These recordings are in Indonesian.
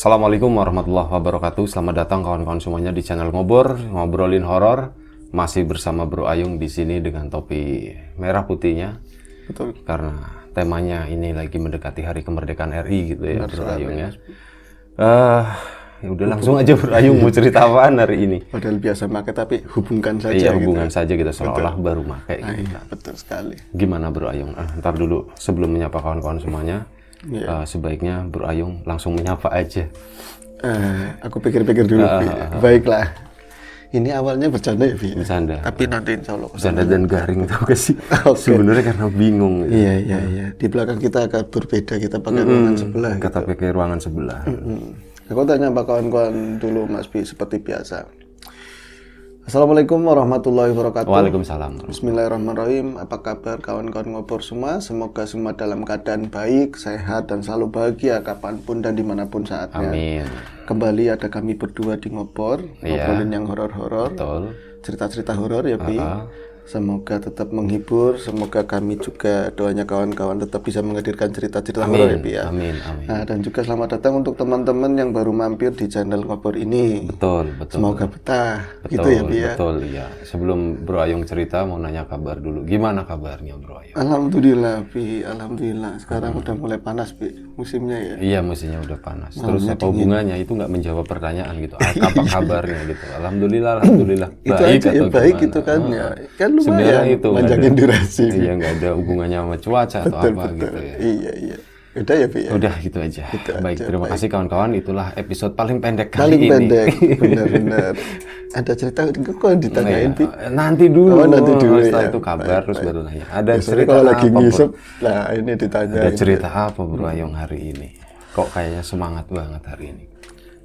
Assalamualaikum warahmatullahi wabarakatuh. Selamat datang kawan-kawan semuanya di channel Ngobor, ngobrolin horor. Masih bersama Bro Ayung di sini dengan topi merah putihnya. Betul. Karena temanya ini lagi mendekati Hari Kemerdekaan RI gitu ya, Bro Ayung ya. Ya udah langsung aja Bro Ayung mau cerita apaan hari ini? Padahal biasa pakai tapi hubungkan saja. Iya, gitu. hubungan saja kita seolah-olah baru pakai. Gitu. Iya, betul sekali. Gimana Bro Ayung? Ntar dulu sebelum menyapa kawan-kawan semuanya. Iya. Sebaiknya Bro Ayung langsung menyapa aja. Aku pikir-pikir dulu, Bi. Baiklah. Ini awalnya bercanda ya, Bi? Bercanda. Tapi nanti insya Allah. Bercanda dan garing tau gak sih? Okay. Sebenarnya karena bingung. Gitu. Iya. Di belakang kita agak berbeda. Kita pakai ruangan sebelah. Kita pakai ruangan sebelah. Aku tanya sama kawan-kawan dulu, Mas Bi, seperti biasa. Assalamualaikum warahmatullahi wabarakatuh. Waalaikumsalam. Bismillahirrahmanirrahim. Apa kabar kawan-kawan Ngobor semua? Semoga semua dalam keadaan baik, sehat, dan selalu bahagia kapanpun dan dimanapun saatnya. Amin. Kembali ada kami berdua di Ngobor, ngobrolin yang horor-horor, Betul. cerita-cerita horor ya, Bi. Semoga tetap menghibur, semoga kami juga doanya kawan-kawan tetap bisa menghadirkan cerita-cerita horor ya, Bi ya. Amin. Nah, dan juga selamat datang untuk teman-teman yang baru mampir di channel Ngobor ini. Betul. Semoga betah, gitu ya, Bi ya. Betul, iya. Sebelum Bro Ayung cerita, mau nanya kabar dulu. Gimana kabarnya Bro Ayung? Alhamdulillah, Bi. Alhamdulillah. Sekarang udah mulai panas, Bi. Musimnya ya. Iya, musimnya udah panas. Terus apa hubungannya? Itu nggak menjawab pertanyaan gitu. Apa kabarnya gitu? Alhamdulillah. Itu Baik aja ya, atau baik gimana? gitu kan ya. Kan Sebenarnya lumayan itu panjangin durasi. Iya, nggak ada hubungannya sama cuaca atau apa gitu ya. Iya. Udah ya, Bi ya. Udah gitu aja. Baik, aja, terima kasih kawan-kawan. Itulah episode paling pendek kali Paling ini. pendek, benar-benar. Ada cerita kok ditanyain, Bi? Nanti dulu. Nanti dulu Setelah ya. itu kabar terus baru nanya. Ada Biasanya cerita kalau lagi apa? ngisep, nah ini ditanya. Ada cerita apa Bro Ayung hari ini? Kok kayaknya semangat banget hari ini?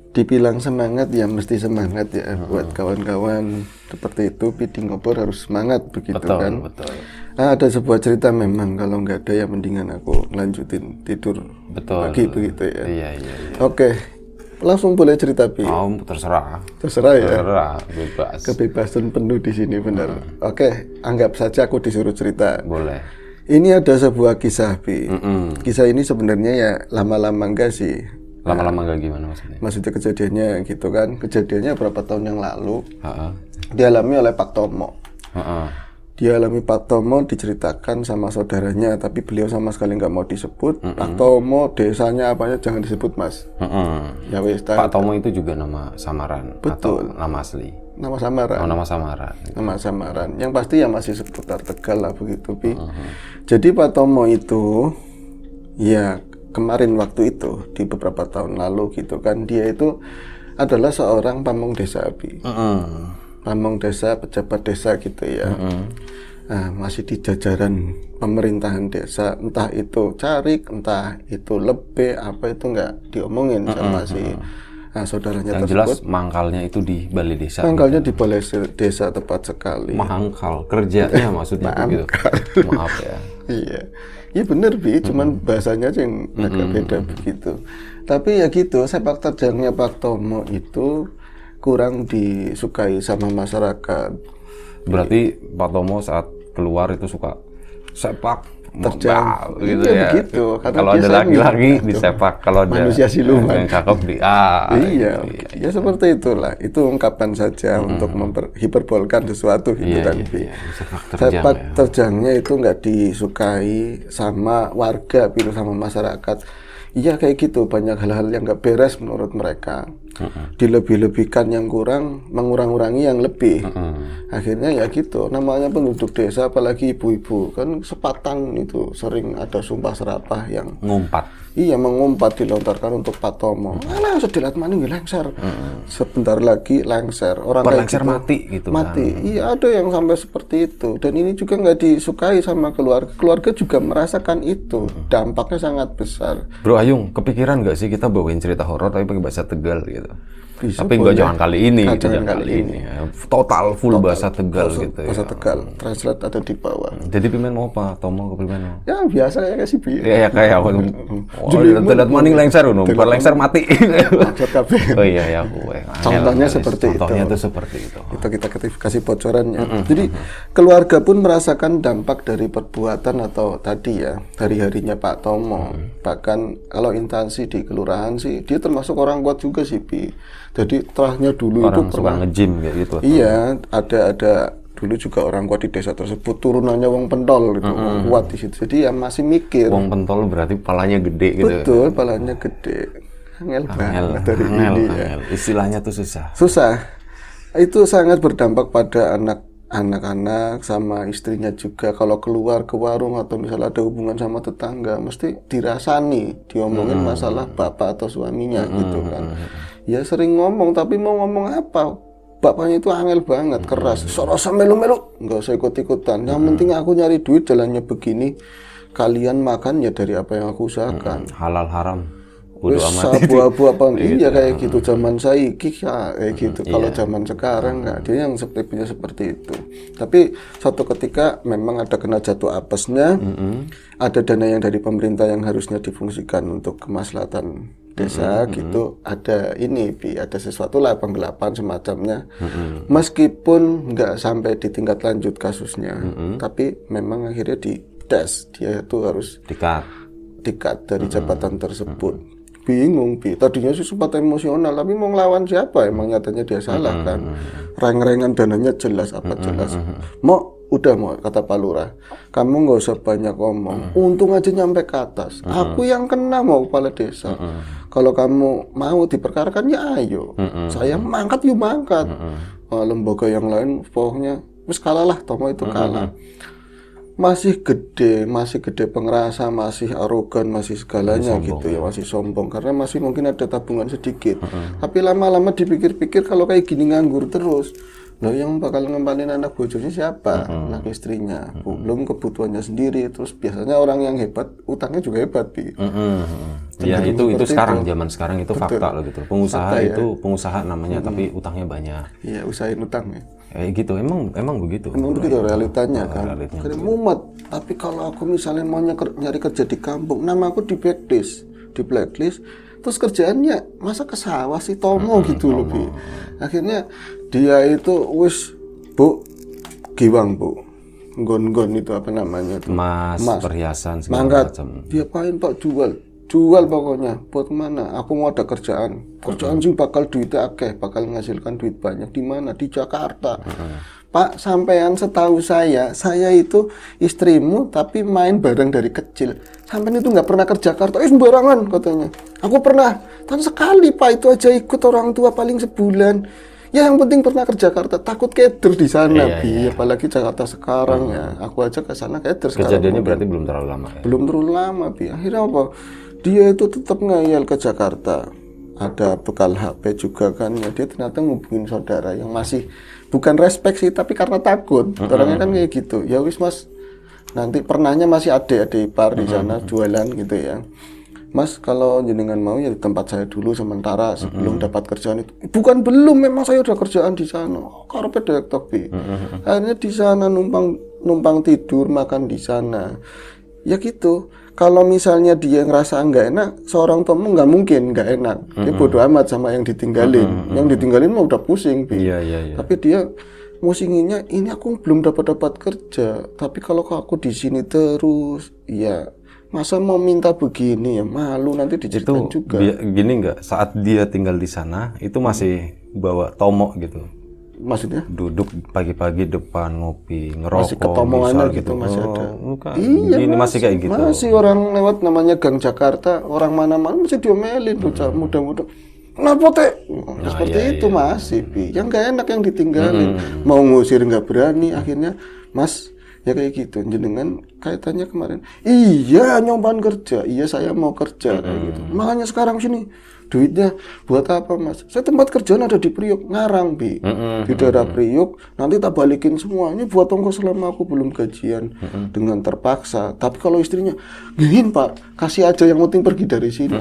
Dibilang semangat ya mesti semangat ya buat kawan-kawan seperti itu. Di Ngobor harus semangat begitu kan. Betul. Nah, ada sebuah cerita memang kalau nggak ada ya mendingan aku lanjutin tidur pagi begitu ya. Iya. Oke, langsung boleh cerita, Bi. Terserah Ya. Terserah, bebas. Kebebasan penuh di sini benar. Oke, anggap saja aku disuruh cerita. Boleh. Ini ada sebuah kisah, Bi. Kisah ini sebenarnya ya lama-lama enggak sih. Lama-lama gak gimana maksudnya? Maksudnya kejadiannya gitu kan. Kejadiannya berapa tahun yang lalu Heeh. dialami oleh Pak Tomo. Heeh. Dialami Pak Tomo, diceritakan sama saudaranya, tapi beliau sama sekali nggak mau disebut. Pak Tomo, desanya apanya jangan disebut, Mas. Ya wis, Pak Tomo itu juga nama samaran. Betul. Atau nama asli? nama samaran. Nama samaran. Nama samaran. Yang pasti ya masih seputar Tegal lah begitu, Bi. Jadi Pak Tomo itu, ya kemarin waktu itu di beberapa tahun lalu gitu kan, dia itu adalah seorang pamong desa, Bi. Pamong desa, pejabat desa gitu ya. Nah, masih di jajaran pemerintahan desa, entah itu carik, entah itu lebih, apa itu nggak diomongin sama si saudaranya Yang tersebut. jelas mangkalnya itu di balai desa. Mangkalnya di balai desa tepat sekali. Mangkal, kerjanya maksudnya gitu. Maaf ya. Iya bener, Bi, cuman bahasanya aja yang agak beda begitu. Tapi ya gitu, sepak terjangnya Pak Tomo itu kurang disukai sama masyarakat. Berarti Pak Tomo saat keluar itu suka sepak Terjang gitu iya, ya. begitu. Kalau ada laki-laki disepak, kalau ada manusia siluman yang cakep di iya, ya seperti itulah. Itu ungkapan saja untuk hiperbolkan sesuatu gitu kan. Iya. Sepak terjangnya itu nggak disukai sama warga, biru sama masyarakat. Iya kayak gitu, banyak hal-hal yang nggak beres menurut mereka. Dilebih-lebihkan yang kurang, mengurang-urangi yang lebih. Akhirnya ya gitu, namanya penduduk desa, apalagi ibu-ibu, kan sepatang itu sering ada sumpah serapah yang ngumpat. Iya, mengumpat dilontarkan untuk Pak Tomo. Alah, sedilat maning lengser. Sebentar lagi lengser. Orang lengser gitu, mati gitu mati. kan. Iya, ada yang sampai seperti itu. Dan ini juga nggak disukai sama keluarga. Keluarga juga merasakan itu. Dampaknya sangat besar. Bro Ayung, kepikiran nggak sih kita bawain cerita horor tapi pakai bahasa Tegal gitu? Bisa, tapi nggak jangan kali ini. Jangan kali ini. Ya. Total bahasa Tegal gitu bahasa ya. Tegal. Translate ada di bawah. Jadi pimen mau apa? Tomo ke pimen mau? Ya biasa kayak si Bi. Ya kayak lihat maning lengser ngono, bar lengser mati. Bocor kabeh. Oh iya ya, kowe. Contohnya seperti itu. Contohnya itu seperti itu. Itu kita kasih bocorannya. Jadi keluarga pun merasakan dampak dari perbuatan atau tadi ya hari-harinya Pak Tomo. Bahkan kalau instansi di kelurahan sih dia termasuk orang kuat juga sih, Bi. Jadi terahnya dulu Orang itu suka nge-gym kayak gitu. Iya, ada dulu juga orang kuat di desa tersebut, turunannya wong pentol gitu, wong kuat di situ. Jadi ya masih mikir. Wong pentol berarti palanya gede gitu. Betul, palanya gede. Angel banget dari ini ya. Istilahnya tuh susah. Susah. Itu sangat berdampak pada anak-anak sama istrinya juga. Kalau keluar ke warung atau misalnya ada hubungan sama tetangga, mesti dirasani, diomongin masalah bapak atau suaminya gitu kan. Ya sering ngomong, tapi mau ngomong apa? Bapaknya itu angel banget, keras. Sorosa melu-melu, nggak usah ikut-ikutan. Yang penting aku nyari duit, jalannya begini. Kalian makan ya dari apa yang aku usahakan. Halal haram. Bodo amat. Sabu-abu apa iya kayak gitu zaman saiki ya kayak gitu. Kalau zaman sekarang nggak, dia yang punya seperti itu. Tapi suatu ketika memang ada kena jatuh apesnya, ada dana yang dari pemerintah yang harusnya difungsikan untuk kemaslahatan desa gitu, ada ini ada sesuatu lah penggelapan semacamnya. Meskipun nggak sampai di tingkat lanjut kasusnya, tapi memang akhirnya dites, dia itu harus dikat dari jabatan tersebut. Bingung, tadinya sih sempat emosional, tapi mau ngelawan siapa? Emang nyatanya dia salah kan. Reng-rengan dananya jelas apa jelas. Mau kata Pak Lurah, kamu nggak usah banyak ngomong, untung aja nyampe ke atas. Aku yang kena mau kepala desa. Kalau kamu mau diperkarakan ya ayo, saya mangkat yuk mangkat. Lembaga yang lain pokoknya wis kalah lah, Tomo itu kalah. Masih gede pengerasa, masih arogan, masih segalanya gitu ya, masih sombong karena masih mungkin ada tabungan sedikit. Tapi lama-lama dipikir-pikir kalau kayak gini nganggur terus, loh yang bakal ngembalin anak bojone siapa? Anak istrinya, belum kebutuhannya sendiri. Terus biasanya orang yang hebat, utangnya juga hebat, Bi. Ya itu sekarang, zaman sekarang itu Betul. fakta loh gitu. Pengusaha Fakta, itu pengusaha namanya, tapi utangnya banyak. Iya, usahain utang ya. Gitu, emang begitu. Emang begitu realitanya kan. realitanya Karena mumet. Tapi kalau aku misalnya mau nyari kerja di kampung, nama aku di blacklist, terus kerjaannya masa ke sawah sih Tomo gitu loh, Bi. Akhirnya dia itu wis Bu giwang, Bu. Nggon-nggon itu apa namanya tuh? Emas, perhiasan segala Mangkat. macam. Diapain Pak? Jual pokoknya. Buat mana? Aku mau ada kerjaan sih bakal duitnya akeh, bakal menghasilkan duit banyak. Di mana? Di Jakarta. Pak, sampean setahu saya itu istrimu tapi main bareng dari kecil. Sampean itu nggak pernah ke Jakarta, sembarangan katanya. Aku pernah, tapi sekali Pak, itu aja ikut orang tua paling sebulan. Ya yang penting pernah ke Jakarta, takut keder di sana, Bi. Apalagi Jakarta sekarang ya. Aku aja ke sana keder sekarang. Kejadiannya berarti belum terlalu lama ya? Belum terlalu lama, Bi. Akhirnya apa? Dia itu tetap ngayal ke Jakarta. Ada bekal HP juga kan, ya dia ternyata ngubungin saudara yang masih bukan respect sih, tapi karena takut. Orangnya kan kayak gitu. Ya wis Mas, nanti pernahnya masih ada ipar di sana jualan gitu ya. Mas, kalau jenengan mau ya di tempat saya dulu sementara sebelum dapat kerjaan itu. Bukan belum, memang saya udah kerjaan di sana. Karpet direktor B. Akhirnya di sana numpang tidur, makan di sana. Ya gitu. Kalau misalnya dia ngerasa nggak enak, seorang Tomo nggak mungkin nggak enak. Dia bodo amat sama yang ditinggalin. Yang ditinggalin mah udah pusing, Bi. Iya. Tapi dia musinginnya, ini aku belum dapat kerja. Tapi kalau aku di sini terus, ya masa mau minta begini ya, malu nanti diceritain Itu juga. gini nggak, saat dia tinggal di sana itu masih bawa Tomo gitu, Maksudnya? duduk pagi-pagi depan ngopi, ngerokok, Masih ketomongannya misal gitu, masih ada. Bukan. Iya, Gini masih kayak gitu. Masih orang lewat namanya Gang Jakarta, orang mana-mana masih diomelin, bocah muda-muda. Kenapa teh? Seperti itu masih, Bi. Yang nggak enak yang ditinggalin. Mau ngusir nggak berani, akhirnya Mas, ya kayak gitu. Jenengan kaitannya kemarin, iya nyobaan kerja, iya saya mau kerja kayak gitu. Makanya sekarang sini duitnya buat apa Mas? Saya tempat kerjaan ada di Priok, Ngarang, Bi. Di daerah Priok, nanti tak balikin semua. Ini buat ongkos selama aku belum gajian dengan terpaksa. Tapi kalau istrinya, gini Pak, kasih aja yang penting pergi dari sini.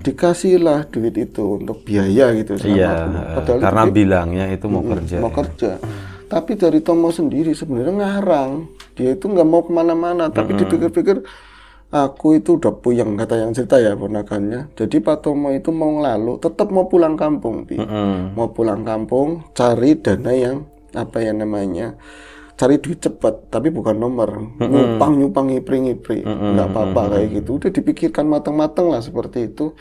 Dikasihlah duit itu untuk biaya gitu. Iya, karena bilangnya itu mau kerja. Mau kerja. Tapi dari Tomo sendiri sebenarnya ngarang. Dia itu nggak mau kemana-mana. Tapi dipikir-pikir, aku itu udah puyeng, kata yang cerita ya ponakannya. Jadi Pak Tomo itu mau ngelalu, tetap mau pulang kampung, Bi. Mau pulang kampung, cari dana yang apa ya namanya, cari duit cepat, tapi bukan nomor, nyupang ngipri, nggak apa-apa kayak gitu. Udah dipikirkan matang-matang lah seperti itu.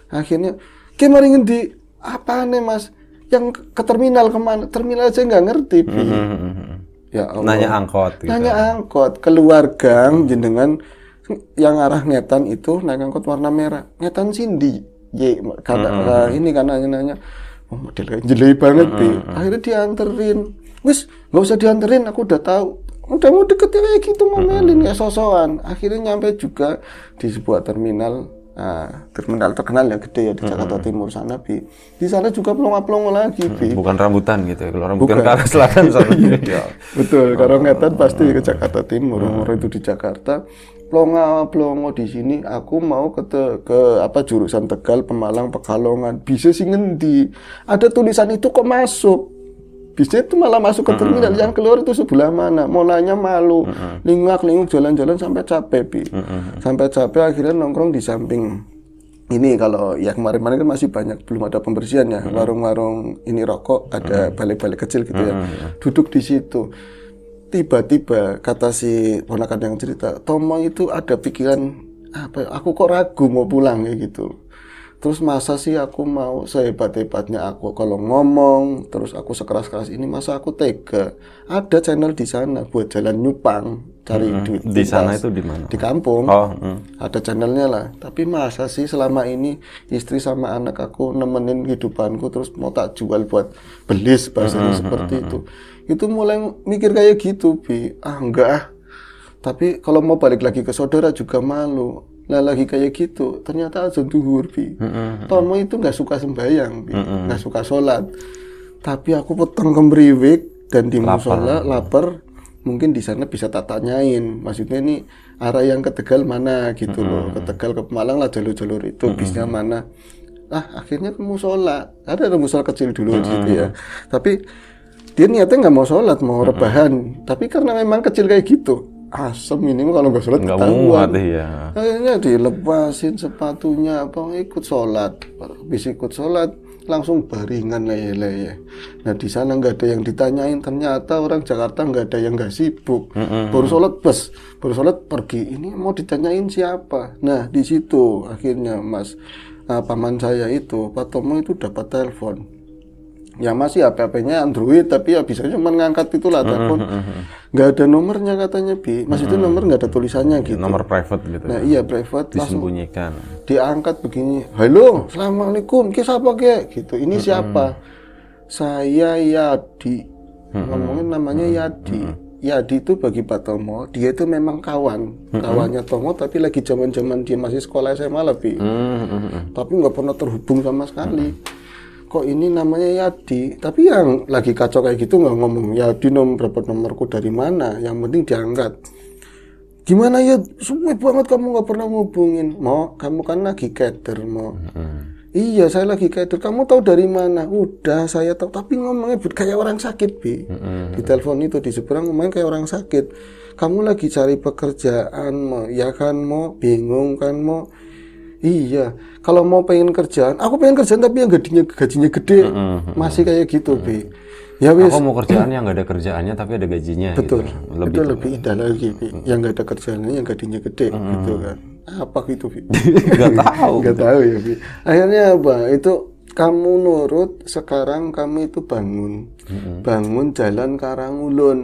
Akhirnya, kemarin ngendi apa nih Mas? Yang ke terminal kemana? Terminal aja nggak ngerti, Bi. Ya Allah. Nanya angkot gitu. Nanya angkot, keluar gang jenengan yang arah Ngetan itu naik angkot warna merah. Ngetan Sindi. Karena ini kan nanya oh, model kayak jelek banget, Bi. Akhirnya dianterin. Wis, nggak usah dianterin, aku udah tahu. Udah mau deket kayak gitu ngomelin ya sosokan. Akhirnya nyampe juga di sebuah terminal. Terminal terkenal ya, gede ya di Jakarta Timur sana, Bi. Di sana juga pelongo-pelongo lagi, Bi. Bukan rambutan gitu ya. Kalau rambutan ke arah selatan sana. Ya. Betul, kalau Ngetan pasti ke Jakarta Timur. Umur itu di Jakarta. Pelongo di sini aku mau ke apa jurusan Tegal, Pemalang, Pekalongan. Bisa sih ngendi. Ada tulisan itu kok masuk. Bisa itu malah masuk ke terminal, yang keluar itu sebelah mana. Mulanya malu, linguk jalan-jalan sampai capek, Bi. Sampai capek akhirnya nongkrong di samping. Ini kalau ya kemarin-kemarin kan masih banyak, belum ada pembersihan ya. Warung-warung ini rokok, ada balik-balik kecil gitu ya. Duduk di situ. Tiba-tiba kata si ponakan yang cerita, Tomo itu ada pikiran apa? Aku kok ragu mau pulang ya gitu. Terus masa sih aku mau sehebat-hebatnya aku kalau ngomong, terus aku sekeras-keras ini, masa aku tega? Ada channel di sana buat jalan nyupang, cari duit. Di sana itu di mana? Di kampung. Oh, Ada channelnya lah. Tapi masa sih selama ini istri sama anak aku nemenin kehidupanku terus mau tak jual buat belis, bahasanya seperti itu. Itu mulai mikir kayak gitu, Bi. Enggak ah. Tapi kalau mau balik lagi ke saudara juga malu. Lah lagi kayak gitu, ternyata azan duhur, Bi. Tomo itu nggak suka sembahyang, Bi. Nggak suka sholat. Tapi aku peteng kembriwik dan di musola lapar. Mungkin di sana bisa tak tanyain. Maksudnya ini arah yang ke Tegal mana gitu loh. Ke Tegal ke Pemalang lah jalur-jalur itu, bisnya mana. Akhirnya ke musola. Ada musola kecil dulu di situ ya. Tapi dia niatnya nggak mau sholat, mau rebahan. Tapi karena memang kecil kayak gitu. Asem ini kalau nggak sholat ketahuan. Ya. Akhirnya dilepasin sepatunya, ikut sholat. Habis ikut sholat langsung baringan leye-leye. Nah di sana nggak ada yang ditanyain. Ternyata orang Jakarta nggak ada yang nggak sibuk. Baru sholat baru sholat pergi. Ini mau ditanyain siapa? Nah di situ akhirnya Mas paman saya itu Pak Tomo itu dapat telepon. Ya masih HP-nya Android tapi ya bisa cuma ngangkat itulah telepon. Nggak ada nomornya katanya, Bi. Maksudnya nomor nggak ada tulisannya gitu. Nomor private gitu. Nah iya private. Disembunyikan. Diangkat begini. Halo, assalamualaikum. Siapa ke? Gitu. Ini siapa? Saya Yadi. Ngomongin namanya Yadi. Yadi itu bagi Pak Tomo, dia itu memang kawannya Tomo, tapi lagi zaman-zaman dia masih sekolah SMA lebih. Tapi nggak pernah terhubung sama sekali. Kok ini namanya Yadi, tapi yang lagi kacau kayak gitu nggak ngomong Yadi berapa nomorku dari mana, yang penting diangkat. Gimana ya, sumpah banget kamu nggak pernah ngubungin. Mau, kamu kan lagi keder mau. Iya saya lagi keder, kamu tahu dari mana? Udah saya tahu, tapi ngomongnya kayak orang sakit, Bi. Di telepon itu di seberang ngomongnya kayak orang sakit. Kamu lagi cari pekerjaan mau, ya kan mau, bingung kan mau. Iya, kalau mau pengen kerjaan, aku pengen kerjaan tapi yang gajinya gede, masih kayak gitu, Bi. Ya wis. Aku mau kerjaan yang nggak ada kerjaannya tapi ada gajinya. Betul, gitu. itu lebih indah lagi, Bi. Yang nggak ada kerjaannya, yang gajinya gede, gitu kan. Apa gitu, Bi? Nggak tahu ya, Bi. Akhirnya apa? Itu kamu nurut, sekarang kami itu bangun jalan Karangulun.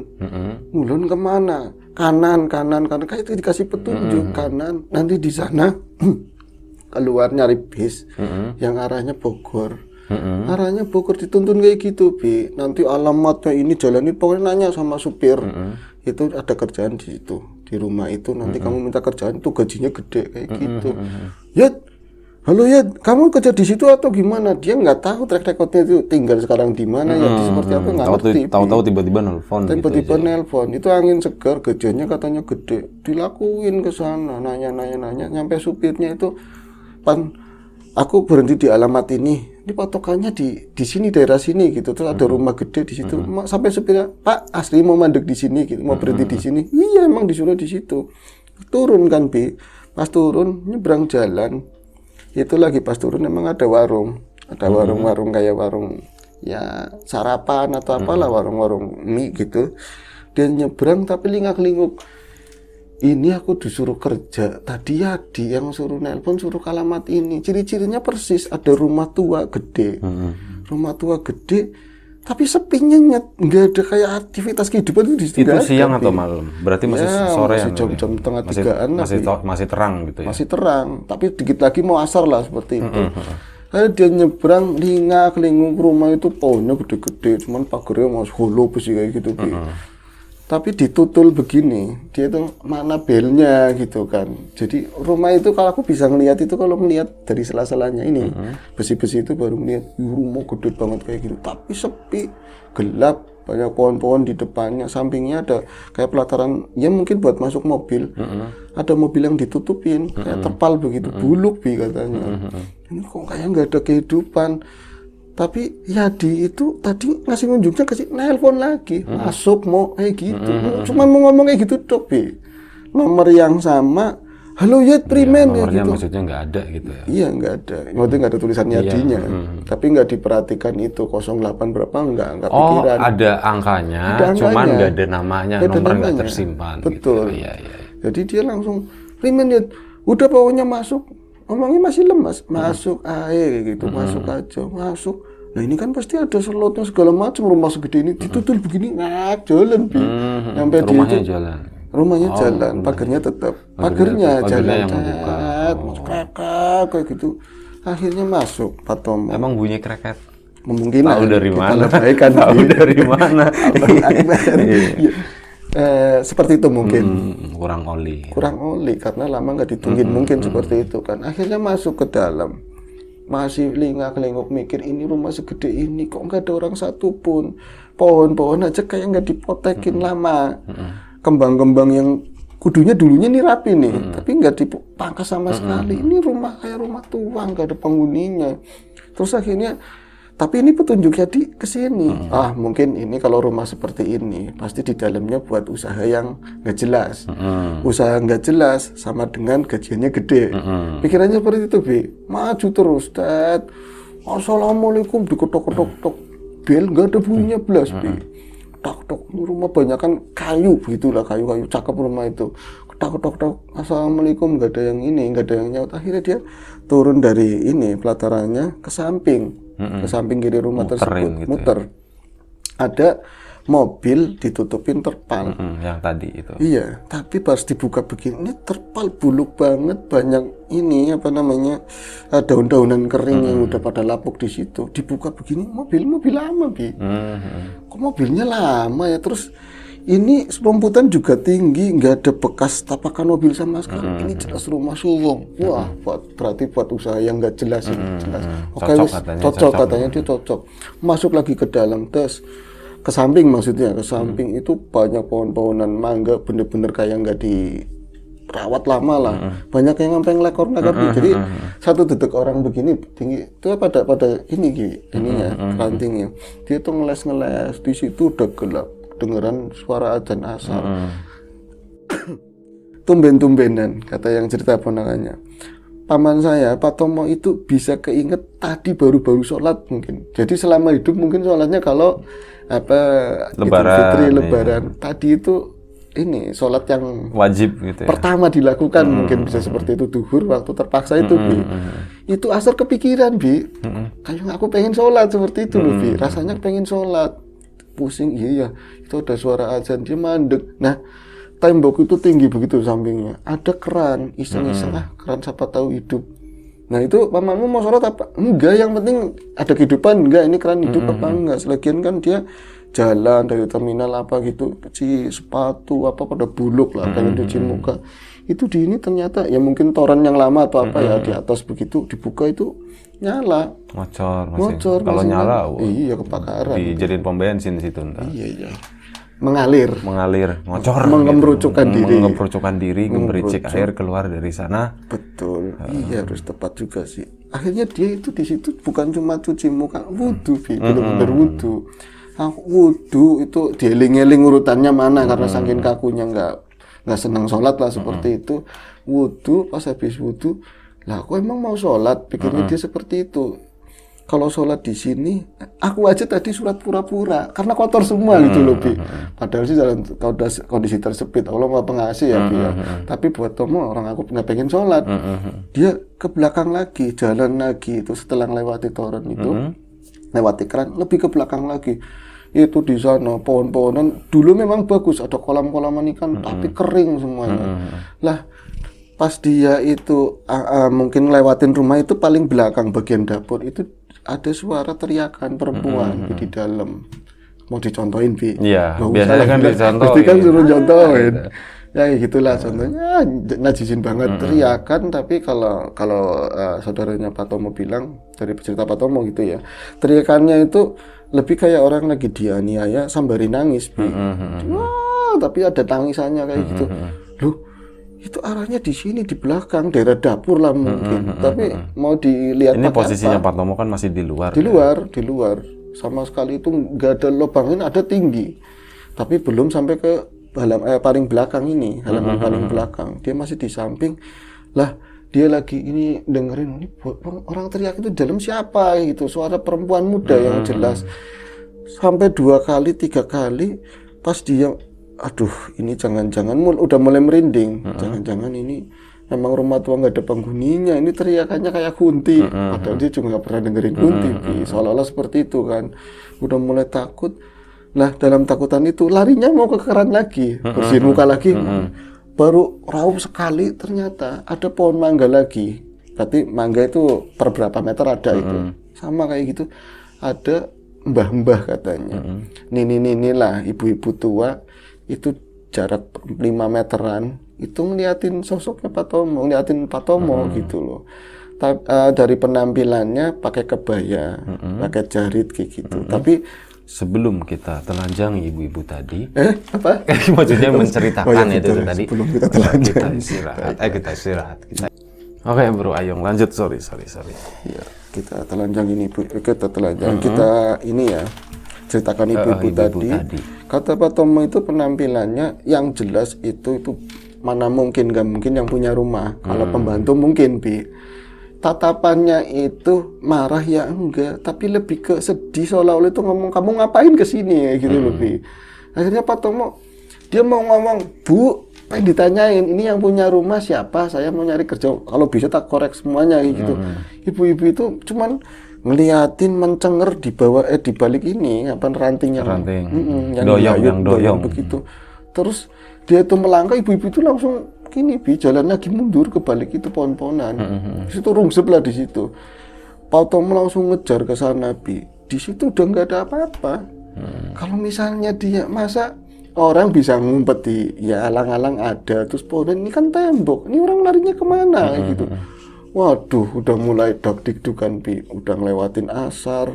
Ngulun kemana? Kanan, kayak itu dikasih petunjuk kanan. Nanti di sana. Keluar nyari bis yang arahnya Bogor. Arahnya Bogor dituntun kayak gitu, Bi. Nanti alamatnya ini jalan ini, pokoknya nanya sama supir. Itu ada kerjaan di situ, di rumah itu. Nanti kamu minta kerjaan itu gajinya gede kayak gitu. Yad, halo Yad, kamu kerja di situ atau gimana? Dia nggak tahu track recordnya itu tinggal sekarang di mana, ya seperti apa nggak ngerti. Tahu-tahu tiba-tiba nelfon. Tiba-tiba nelpon, itu angin segar, gajinya katanya gede. Dilakuin ke sana, nanya, nyampe supirnya itu. Pan, aku berhenti di alamat ini patokannya di sini daerah sini gitu, terus ada rumah gede di situ. Sampai supirnya, Pak asli mau mandek di sini gitu, mau berhenti di sini. Iya emang disuruh di situ. Turun kan, Bi, Pas turun nyebrang jalan itu lagi pas turun emang ada warung kayak warung ya sarapan atau apalah, warung mie gitu. Dia nyebrang tapi lingak-linguk, ini aku disuruh kerja tadi, Adi yang suruh nelpon, suruh ke alamat ini. Ciri-cirinya persis, ada rumah tua gede, tapi sepi nyenyet, nggak ada kayak aktivitas kehidupan itu di situ. Itu siang atau malam? Berarti masih sore ya? Masih jam-jam tengah tigaan masih terang gitu ya? Masih terang, tapi dikit lagi mau asar lah seperti itu. Lalu dia nyebrang, lingak-linguk, rumah itu pohonnya gede-gede, cuman pagarnya masih holo besi kayak gitu. Tapi ditutul begini, dia itu mana belnya gitu kan. Jadi rumah itu kalau aku bisa ngelihat itu, kalau ngelihat dari sela-selanya ini, besi-besi itu baru ngelihat rumah gede banget kayak gitu. Tapi sepi, gelap, banyak pohon-pohon di depannya, sampingnya ada kayak pelataran, ya mungkin buat masuk mobil. Ada mobil yang ditutupin, kayak terpal begitu, buluk katanya. Ini kok kayak nggak ada kehidupan. Tapi Yadi itu tadi ngasih nunjuknya, kasih nelpon lagi, masuk mau kayak gitu, cuman mau ngomong kayak gitu dok, Bi. Nomor yang sama, halo Yad Primen ya, nomornya gitu. Maksudnya nggak ada gitu ya? Iya nggak ada, maksudnya nggak ada tulisan Yadinya, tapi nggak diperhatikan itu 08 berapa, nggak pikiran. Ada angkanya, cuman nggak ada namanya, nomor nggak tersimpan. Betul. Gitu. Iya. Jadi dia langsung Primen Yad, udah pokoknya masuk. Ngomongnya masih lemas, masuk aja gitu, masuk aja, masuk. Nah ini kan pasti ada slotnya segala macam, rumah segede ini ditutul begini, jalan Bi. Sampai rumahnya dia jalan. Rumahnya jalan, pagarnya tetap, pagarnya jalan, yang membuka. masuk krek kayak gitu. Akhirnya masuk Pak Tomo. Emang bunyi kreket? Mungkin tahu dari mana? Tahu dari mana? Seperti itu mungkin. Kurang oli karena lama nggak ditungguin, mungkin seperti itu kan. Akhirnya masuk ke dalam, masih lingak-linguk mikir, ini rumah segede ini kok nggak ada orang satupun, pohon-pohon aja kayak nggak dipotekin lama, kembang-kembang yang kudunya dulunya nih rapi nih, tapi nggak dipangkas sama sekali. Ini rumah kayak rumah tua, nggak ada penghuninya. Terus akhirnya, tapi ini petunjuknya di kesini. Mungkin ini kalau rumah seperti ini pasti di dalamnya buat usaha yang nggak jelas. Usaha nggak jelas sama dengan gajiannya gede. Pikirannya seperti itu, Bi. Maju terus, Dad. Assalamualaikum, diketok-ketok bel, nggak ada bunyinya belas, Bi. Ketok-ketok, rumah banyak kan kayu begitulah, kayu-kayu cakep rumah itu. Ketok-ketok, assalamualaikum, nggak ada yang ini, nggak ada yang nyaut. Akhirnya dia turun dari ini pelatarannya ke samping. Ke samping kiri rumah tersebut, gitu muter. Ada mobil ditutupin terpal. Yang tadi itu. Iya, tapi pas dibuka begini, ini terpal buluk banget, banyak ini apa namanya, daun-daunan kering yang udah pada lapuk di situ. Dibuka begini, mobil lama, Bi. Kok mobilnya lama ya? Terus ini rumputan juga tinggi, nggak ada bekas tapakan mobil sama sekali. Ini jelas rumah sulung. Wah, berarti buat usaha yang nggak jelas ini. Jelas. Oke, cocok katanya dia cocok. Masuk lagi ke dalam, tes ke samping, maksudnya ke samping itu banyak pohon-pohonan mangga, bener-bener kayak nggak dirawat lama lah. Banyak yang sampai ngelekor-ngelekor. Jadi satu detik orang begini tinggi itu pada ini ininya, rantingnya. Dia tuh ngeles-ngeles di situ, udah gelap. Dengeran suara adzan asar. Tumben-tumbenan, kata yang cerita ponakannya. Paman saya, Pak Tomo itu bisa keinget tadi baru-baru sholat mungkin. Jadi selama hidup mungkin sholatnya kalau Lebaran, Fitri, Lebaran. Tadi itu ini sholat yang wajib gitu ya. Pertama dilakukan mungkin bisa seperti itu, duhur waktu terpaksa itu, Bi. Itu asar kepikiran, Bi. Kayak aku pengen sholat seperti itu loh, Bi. Rasanya pengen sholat. Pusing, iya itu ada suara azan, dia mandek. Nah tembok itu tinggi begitu sampingnya, ada keran, iseng-iseng keran siapa tahu hidup. Nah itu pamanmu mau sholat apa? Enggak, yang penting ada kehidupan. Enggak, ini keran hidup apa enggak? Selagian kan dia jalan dari terminal apa gitu, cuci sepatu apa pada buluk lah, pengen cuci muka. Itu di ini ternyata ya mungkin toren yang lama atau apa ya di atas begitu dibuka itu nyala. Ngocor kalau nyala iya kebakaran. Dijadiin pom bensin situ ntar. Iya. Mengalir, ngocor. Mengemperucukkan diri, gemericik air keluar dari sana. Betul. Iya, harus tepat juga sih. Akhirnya dia itu di situ bukan cuma cuci muka, wudu, benar-benar wudu. Wudu itu dieling-eling urutannya mana karena saking kakunya nggak nggak senang sholat lah seperti itu. Wudhu, pas habis wudhu, lah aku emang mau sholat, pikirnya dia seperti itu. Kalau sholat di sini, aku aja tadi surat pura-pura karena kotor semua gitu loh, Bi. Padahal sih dalam kondisi tersebut, Allah Maha Pengasih ya, Bi ya. Tapi buat Tomo, orang aku nggak pengen sholat, dia ke belakang lagi, jalan lagi itu setelah lewati toren itu, lewati keran, lebih ke belakang lagi. Itu di sana pohon-pohonan dulu memang bagus, ada kolam-kolaman ikan, tapi kering semuanya. Lah pas dia itu mungkin lewatin rumah itu paling belakang bagian dapur itu ada suara teriakan perempuan di dalam. Mau dicontohin, Bi? Iya, Nggak biasanya usah kan lah, dicontohin. pasti kan suruh contohin. Ya gitulah contohnya, najisin banget teriakan. Tapi kalau saudaranya Pak Tomo bilang, dari cerita Pak Tomo gitu ya, teriakannya itu lebih kayak orang lagi dianiaya sambari nangis, Bi. Wah, tapi ada tangisannya kayak gitu. Loh, itu arahnya di sini, di belakang daerah dapur lah mungkin. Tapi mau dilihat Ini pakai posisinya apa? Pak Tomo kan masih di luar. Di luar sama sekali itu nggak ada lubangin, ada tinggi, tapi belum sampai ke paling belakang ini, halaman paling belakang. Dia masih di samping lah. Dia lagi ini dengerin ini orang teriak itu dalam siapa gitu, suara perempuan muda yang jelas. Sampai 2 kali 3 kali pas dia, aduh ini jangan-jangan udah mulai merinding, jangan-jangan ini emang rumah tua nggak ada penghuninya, ini teriakannya kayak kunti, padahal dia juga nggak pernah dengerin kunti, seolah-olah seperti itu kan. Udah mulai takut. Nah dalam takutan itu larinya mau ke keran lagi, bersihin muka lagi. Baru raup sekali ternyata ada pohon mangga lagi. Berarti mangga itu per berapa meter ada itu. Sama kayak gitu. Ada mbah-mbah katanya. Nini lah ibu-ibu tua itu jarak 5 meteran itu ngeliatin sosoknya Pak Tomo, ngeliatin Pak Tomo gitu loh. Dari penampilannya pakai kebaya, pakai jarit kayak gitu. Tapi sebelum kita telanjang ibu-ibu tadi, apa? maksudnya menceritakan itu betul. tadi. Sebelum kita telanjang. Kita istirahat. Oke, Bro Ayung, lanjut. Sorry. Ya, kita telanjang ini, Bu. Kita telanjang. Kita ini ya, ceritakan ibu-ibu tadi. Kata Pak Tomo itu penampilannya yang jelas itu mana mungkin, nggak mungkin yang punya rumah. Kalau pembantu mungkin, Bi. Tatapannya itu marah ya enggak, tapi lebih ke sedih, seolah-olah itu ngomong kamu ngapain kesini ya gitu lebih. Akhirnya Pak Tomo dia mau ngomong, Bu, pengen ditanyain ini yang punya rumah siapa, saya mau nyari kerja, kalau bisa tak korek semuanya gitu. Ibu-ibu itu cuman ngeliatin mencenger di bawah di balik ini apa ranting yang doyong begitu. Terus dia itu melangkah, ibu-ibu itu langsung gini, Bi, jalan lagi mundur ke balik itu pohon-pohonan. Di situ rungsep lah di situ. Pak Tomo langsung ngejar ke sana, Bi. Di situ udah nggak ada apa-apa. Kalau misalnya dia masa orang bisa ngumpet di ya alang-alang ada, terus pohonan ini kan tembok. Ini orang larinya kemana gitu. Waduh, udah mulai dak-dikdukan, Bi. Udah ngelewatin asar.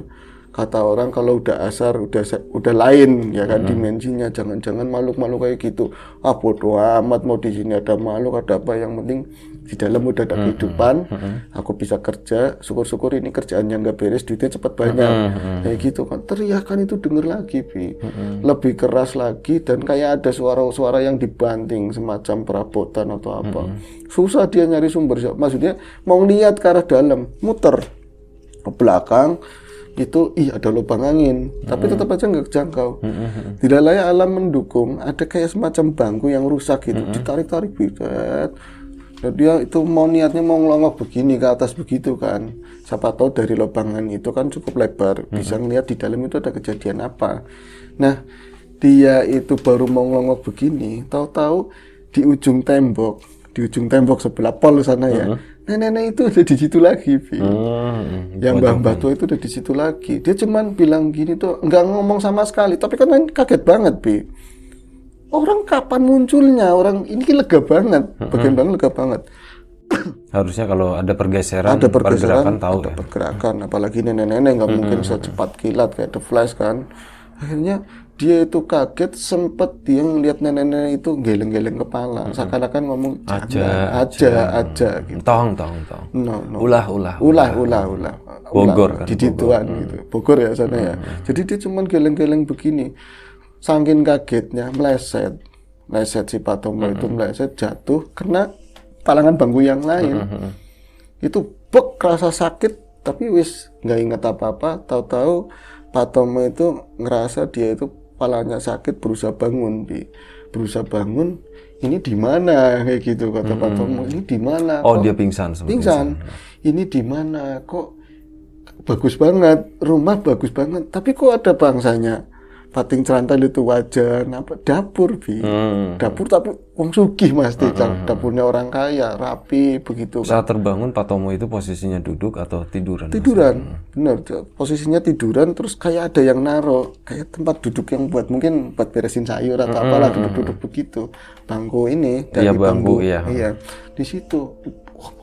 Kata orang kalau udah asar udah lain ya kan dimensinya, jangan-jangan makhluk-makhluk kayak gitu. Bodo amat mau di sini ada makhluk ada apa, yang penting di dalam udah ada kehidupan. Aku bisa kerja, syukur-syukur ini kerjaan yang nggak beres, duitnya cepat banyak. Kayak gitu kan. Teriakan itu denger lagi, Bi. Lebih keras lagi dan kayak ada suara-suara yang dibanting semacam perabotan atau apa. Susah dia nyari sumber. Maksudnya mau lihat ke arah dalam, muter ke belakang. Itu ada lubang angin, tapi tetap aja nggak kejangkau. Tidak layak alam mendukung, ada kayak semacam bangku yang rusak gitu, ditarik-tarik bidat. Dan dia itu mau niatnya mau ngelongok begini ke atas begitu kan. Siapa tahu dari lubang angin itu kan cukup lebar, bisa ngeliat di dalam itu ada kejadian apa. Nah, dia itu baru mau ngelongok begini, tahu-tahu di ujung tembok sebelah pol sana ya. Nenek itu udah di situ lagi, Bi. Yang mbah-mbah tua itu udah di situ lagi. Dia cuman bilang gini tuh, nggak ngomong sama sekali. Tapi kan kaget banget, Bi. Orang kapan munculnya? Orang ini lega banget. Bagian bang lega banget. Harusnya kalau ada pergeseran pergerakan tahu ada ya. Pergerakan. Apalagi nenek-nenek nggak mungkin secepat kilat kayak The Flash kan. Akhirnya dia itu kaget, sempet dia ngeliat nenek-nenek itu geleng-geleng kepala, seakan-akan ngomong aja gitu. Tong. No. Ulah. Bogor kan. Didituan gitu. Bogor ya sana ya. Jadi dia cuman geleng-geleng begini. Saking kagetnya meleset. meleset si Pak Tomo itu meleset jatuh kena palangan bangku yang lain. Itu bek rasa sakit tapi wis nggak ingat apa-apa. Tahu-tahu Pak Tomo itu ngerasa dia itu palanya sakit, berusaha bangun, berusaha bangun. Ini di mana kayak gitu kata Pak Tomo. Ini di mana? Oh, dia pingsan. Pingsan. Ini di mana? Kok bagus banget, rumah bagus banget, tapi kok ada bangsanya pating celantal itu wajan apa dapur dapur tapi wong sugih Mas dapurnya orang kaya rapi begitu kan. Saat terbangun Pak Tomo itu posisinya duduk atau tiduran? Bener, posisinya tiduran, terus kayak ada yang naro kayak tempat duduk yang mungkin buat beresin sayur atau apalah, duduk-duduk begitu, bangku ini dari bambu, iya di situ.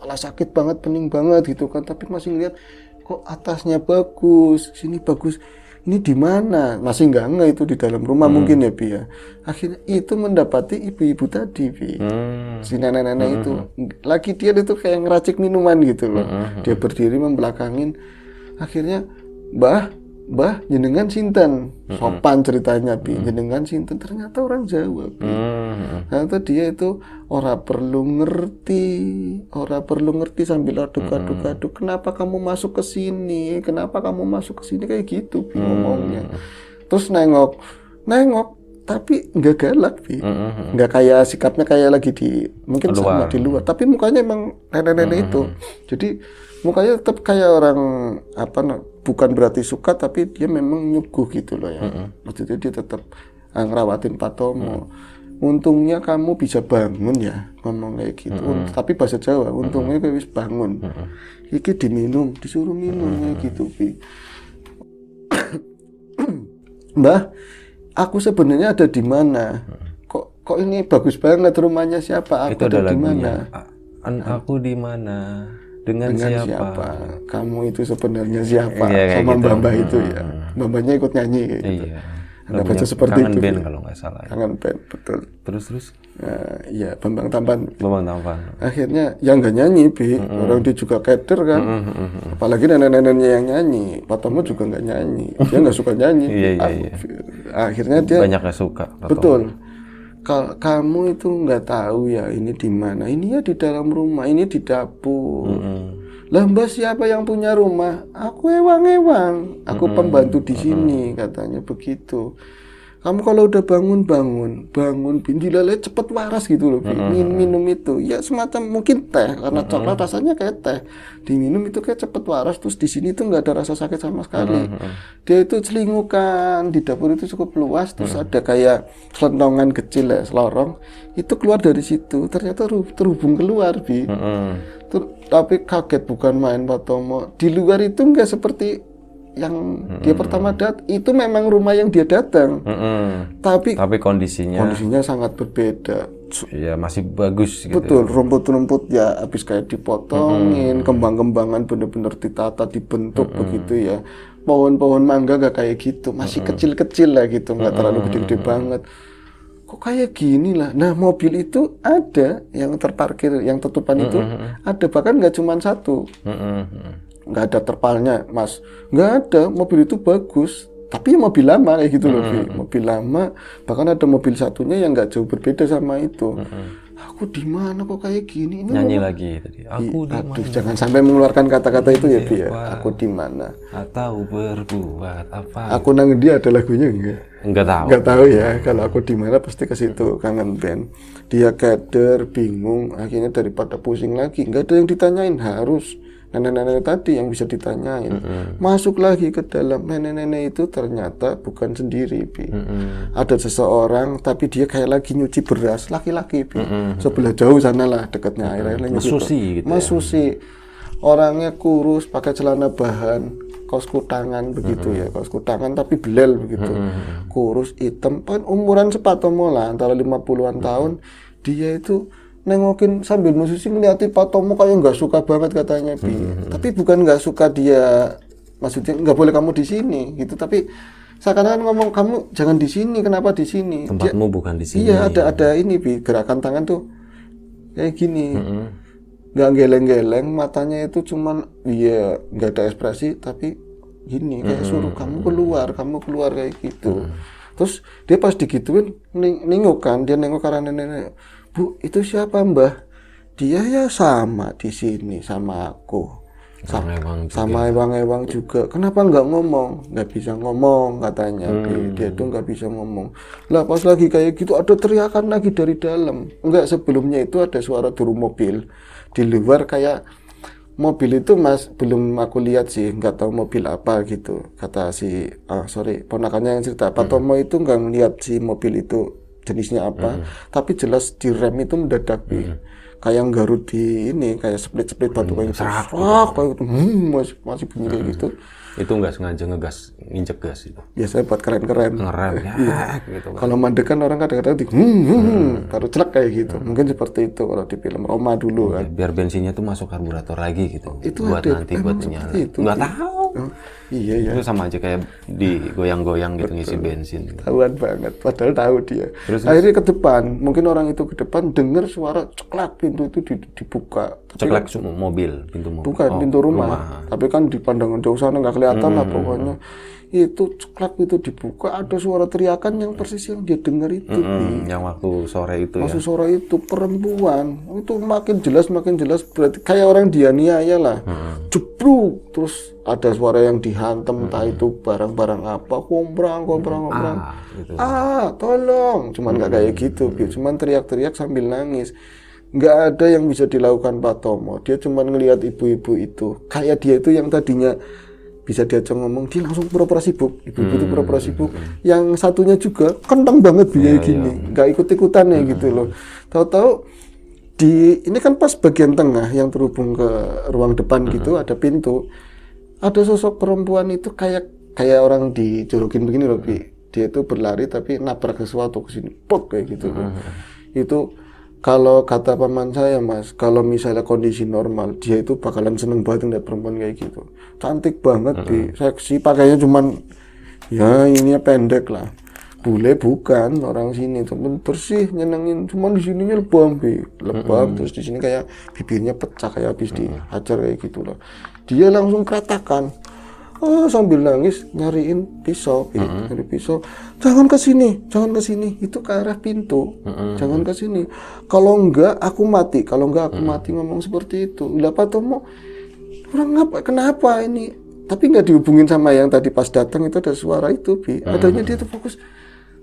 Malah sakit banget, pening banget gitu kan, tapi masih ngeliat kok atasnya bagus, sini bagus, ini di mana? Masih nggak itu di dalam rumah mungkin ya Bi ya. Akhirnya itu mendapati ibu-ibu tadi Bi, si nenek-nenek itu lagi dia itu kayak ngeracik minuman gitu loh. Dia berdiri membelakangin. Akhirnya Mbah jenengan sinten? Sopan ceritanya Bi, jenengan sinten? Ternyata orang Jawa Bi. Ternyata dia itu ora perlu ngerti sambil aduk. Kenapa kamu masuk ke sini? Kayak gitu Bi ngomongnya. Terus nengok, tapi nggak galak Bi, nggak kayak sikapnya kayak lagi mungkin sama di luar, tapi mukanya emang nenek-nenek itu. Jadi mukanya tetap kayak orang bukan berarti suka, tapi dia memang nyuguh gitu loh ya. Maksudnya dia tetap ngerawatin Pak Tomo. Untungnya kamu bisa bangun ya, ngomong kayak gitu. Tapi bahasa Jawa, untungnya kayak wis bangun. Iki disuruh minum kayak gitu Bi. Mbah, aku sebenarnya ada di mana? Kok ini bagus banget, rumahnya siapa? Aku ada di mana? Aku di mana? Dengan siapa? Kamu itu sebenarnya siapa? Sama gitu. Mbak itu ya. Mbaknya ikut nyanyi kayak gitu. Ada baca seperti Kangen itu. Band kalau nggak salah. Kangen Band, betul. Terus? Iya, Bambang Tampan. Akhirnya ya nggak nyanyi Bi. Orang dia juga keder kan. Apalagi nenek-neneknya yang nyanyi. Pak Tomo juga nggak nyanyi. Dia nggak suka nyanyi. Akhirnya dia banyak nggak suka. Betul. Kalau kamu itu nggak tahu ya ini di mana? Ini ya di dalam rumah, ini di dapur. Lah Mbak siapa yang punya rumah? Aku ewang-ewang. Aku pembantu di sini katanya begitu. Kamu kalau udah bangun dilele cepet waras gitu loh. Minum itu ya semacam mungkin teh karena coklat rasanya kayak teh. Diminum itu kayak cepet waras, terus di sini tuh nggak ada rasa sakit sama sekali. Dia itu celingukan di dapur itu cukup luas, terus ada kayak selontongan kecil ya, selorong itu keluar dari situ. Ternyata terhubung keluar Bi. Tapi kaget bukan main Pak Tomo. Di luar itu nggak seperti yang dia pertama itu memang rumah yang dia datang. Tapi kondisinya sangat berbeda. Ya masih bagus gitu. Betul, rumput-rumput ya habis kayak dipotongin, kembang-kembangan bener-bener ditata, dibentuk begitu ya. Pohon-pohon mangga gak kayak gitu, masih kecil-kecil lah gitu, nggak terlalu gede-gede banget. Kok kayak gini lah. Nah mobil itu ada yang terparkir, yang tutupan itu ada, bahkan nggak cuma satu. Nggak ada terpalnya Mas, nggak ada. Mobil itu bagus, tapi mobil lama kayak gitu loh mobil lama, bahkan ada mobil satunya yang nggak jauh berbeda sama itu. Aku di mana kok kayak gini? Ini nyanyi lagi tadi. Aku di mana? Jangan sampai mengeluarkan kata-kata itu ya Bi ya. Aku di mana? Atau berbuat apa? Aku nang dia ada lagunya Enggak tahu. Nggak tahu ya. Kalau aku di mana pasti ke situ. Kangen Band. Dia keder, bingung. Akhirnya daripada pusing lagi, nggak ada yang ditanyain, harus nenek-nenek tadi yang bisa ditanyain. Masuk lagi ke dalam. Nenek-nenek itu ternyata bukan sendiri Bi. Ada seseorang tapi dia kayak lagi nyuci beras, laki-laki Bi. Sebelah jauh sana lah dekatnya air-airnya Mas Susi gitu. Mas Susi. Orangnya kurus, pakai celana bahan, kaos kutangan begitu ya, kaos kutangan tapi belel begitu. Kurus, hitam, umuran Pak Tomo lah, antara 50-an tahun. Dia itu nengokin sambil Mas Susi ngeliatin Pak Tomo kayak nggak suka banget katanya Bi. Tapi bukan nggak suka dia, maksudnya nggak boleh kamu di sini gitu. Tapi seakan-akan ngomong kamu jangan di sini, kenapa di sini? Tempatmu bukan di sini. Iya ada ini Bi, gerakan tangan tuh kayak gini, nggak geleng-geleng, matanya itu cuman nggak ada ekspresi tapi gini kayak suruh kamu keluar kayak gitu. Terus dia pas digituin nengok kan, dia nengok karena nenek, Bu itu siapa Mbah? Dia ya sama di sini sama aku. Sama ewang-ewang juga. Kenapa nggak ngomong? Nggak bisa ngomong katanya. Dia tuh nggak bisa ngomong. Lah pas lagi kayak gitu ada teriakan lagi dari dalam. Enggak, sebelumnya itu ada suara turun mobil di luar, kayak mobil itu Mas belum aku lihat sih, nggak tahu mobil apa gitu. Kata si ponakannya yang cerita, Pak Tomo itu nggak ngelihat si mobil itu jenisnya apa, tapi jelas di rem itu mendadak kayak nggarut di ini, kayak split batu kayak serak kayak gitu. Masih bunyi kayak gitu. Itu nggak sengaja nginjek gas itu. Biasanya buat keren-keren. Ngerem ya gitu kan. Kalau mandek kan orang kadang-kadang taruh celak kayak gitu. Mungkin seperti itu kalau di film Roma dulu kan. Biar bensinnya tuh masuk karburator lagi gitu. Itu buat ada, nanti buat nyala. Nggak tahu. Iya ya. Itu sama aja kayak digoyang-goyang gitu ngisi bensin. Tahuan banget, padahal tahu dia. Terus? Akhirnya ke depan, mungkin orang itu ke depan dengar suara ceklak, pintu itu dibuka. Ceklek mobil, pintu mobil. Bukan, pintu rumah. Tapi kan di pandangan jauh sana nggak kelihatan lah pokoknya. Itu ceklak itu dibuka, ada suara teriakan yang persis yang dia dengar itu. Yang waktu sore itu Waktu sore itu perempuan itu makin jelas berarti kayak orang dianiaya lah. Jebruk, terus ada suara yang dihantam, entah itu barang-barang apa, komprang. Gitu. Tolong, cuman nggak kayak gitu, cuman teriak-teriak sambil nangis. Nggak ada yang bisa dilakukan Pak Tomo. Dia cuman ngelihat ibu-ibu itu, kayak dia itu yang tadinya bisa diajak ngomong, dia langsung pura-pura sibuk. Ibu-ibu itu pura-pura sibuk. Yang satunya juga kentang banget kayak gini, nggak ikut-ikutan ya gitu loh. Tahu-tahu ini kan pas bagian tengah yang terhubung ke ruang depan gitu, ada pintu. Ada sosok perempuan itu kayak orang dijorokin begini loh, dia itu berlari tapi nabrak sesuatu ke sini, pok kayak gitu. Itu kalau kata paman saya Mas, kalau misalnya kondisi normal, dia itu bakalan seneng banget ngeliat perempuan kayak gitu. Cantik banget, seksi, pakainya cuman ya ininya pendek lah. Bule bukan orang sini, cuman bersih, nyenengin. Cuman di sininya lebam, terus di sini kayak bibirnya pecah kayak habis dihajar kayak gitu loh. Dia langsung keratakan. Sambil nangis nyariin pisau, nyari pisau. Jangan ke sini. Itu ke arah pintu. Jangan ke sini. Kalau enggak aku mati. Ngomong seperti itu. Lah Pak Tomo, orang kenapa ini? Tapi nggak dihubungin sama yang tadi pas datang itu ada suara itu, adanya dia tuh fokus.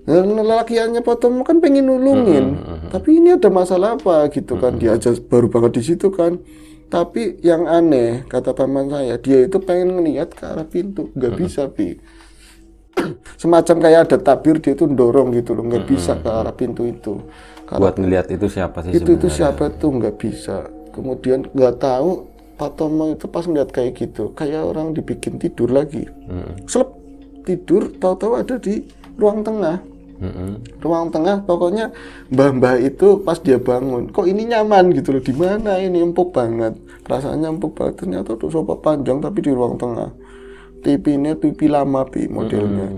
Lelakiannya Pak Tomo kan pengen nulungin. Tapi ini ada masalah apa gitu kan? Dia aja baru banget di situ kan. Tapi yang aneh, kata paman saya, dia itu pengen ngelihat ke arah pintu, nggak bisa, semacam kayak ada tabir, dia itu dorong gitu loh, nggak bisa ke arah pintu itu. Buat ngelihat itu siapa sih itu siapa tuh nggak bisa. Kemudian nggak tahu Pak Tomo itu pas ngeliat kayak gitu, kayak orang dibikin tidur lagi. Selep tidur, tahu-tahu ada di ruang tengah. Ruang tengah, pokoknya mbah-mbah itu pas dia bangun, kok ini nyaman gitu loh, di mana ini, empuk banget, perasaannya empuk banget. Ternyata tuh sofa panjang tapi di ruang tengah. TV-nya TV lama modelnya.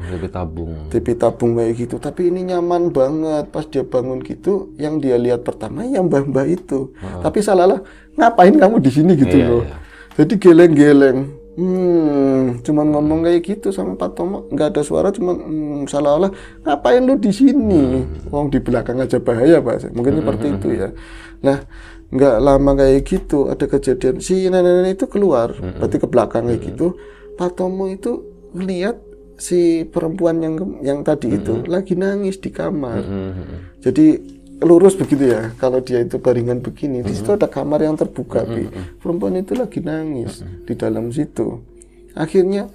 TV tabung kayak gitu, tapi ini nyaman banget. Pas dia bangun gitu, yang dia lihat pertama yang mbah-mbah itu. Tapi salah, ngapain kamu di sini gitu loh. Jadi geleng-geleng. Cuman ngomong kayak gitu sama Pak Tomo, nggak ada suara, cuman seolah-olah ngapain lu di sini? Wong di belakang aja bahaya Pak. Mungkin seperti itu ya. Nah, nggak lama kayak gitu ada kejadian si nenek itu keluar, berarti ke belakang kayak gitu. Pak Tomo itu ngeliat si perempuan yang tadi itu lagi nangis di kamar. Jadi lurus begitu ya, kalau dia itu baringan begini, di situ ada kamar yang terbuka, perempuan itu lagi nangis di dalam situ. Akhirnya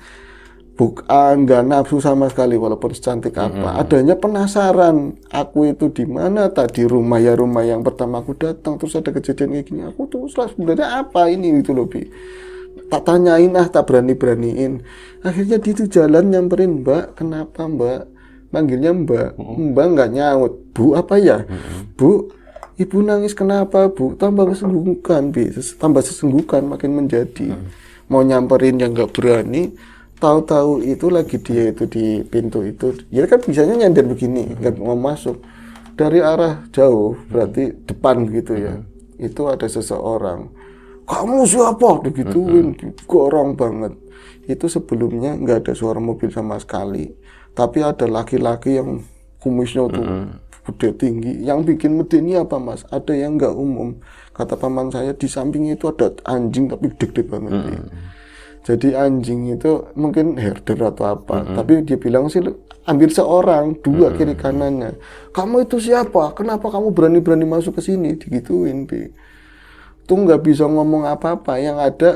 nggak nafsu sama sekali walaupun secantik apa, adanya penasaran, aku itu di mana tadi, rumah yang pertama aku datang, terus ada kejadian kayak gini, aku tuh sebenarnya apa ini gitu loh, tak tanyain tak beraniin. Akhirnya dia tuh jalan nyamperin, Mbak, kenapa Mbak? Manggilnya Mbak nggak nyaut. Bu apa ya? Bu, ibu nangis kenapa Bu? Tambah sesenggukan makin menjadi. Mau nyamperin yang nggak berani, tahu-tahu itu lagi dia itu di pintu itu. Dia kan bisanya nyender begini, nggak mau masuk. Dari arah jauh, berarti depan gitu ya. Itu ada seseorang. Kamu siapa? Digituin, gorong banget. Itu sebelumnya nggak ada suara mobil sama sekali. Tapi ada laki-laki yang kumisnya tuh gede tinggi. Yang bikin medeni apa mas? Ada yang nggak umum. Kata paman saya di sampingnya itu ada anjing tapi gede banget. Jadi anjing itu mungkin herder atau apa. Tapi dia bilang sih ambil seorang, dua kiri kanannya. Kamu itu siapa? Kenapa kamu berani-berani masuk ke sini? Digituin, Bi. Tuh nggak bisa ngomong apa-apa. Yang ada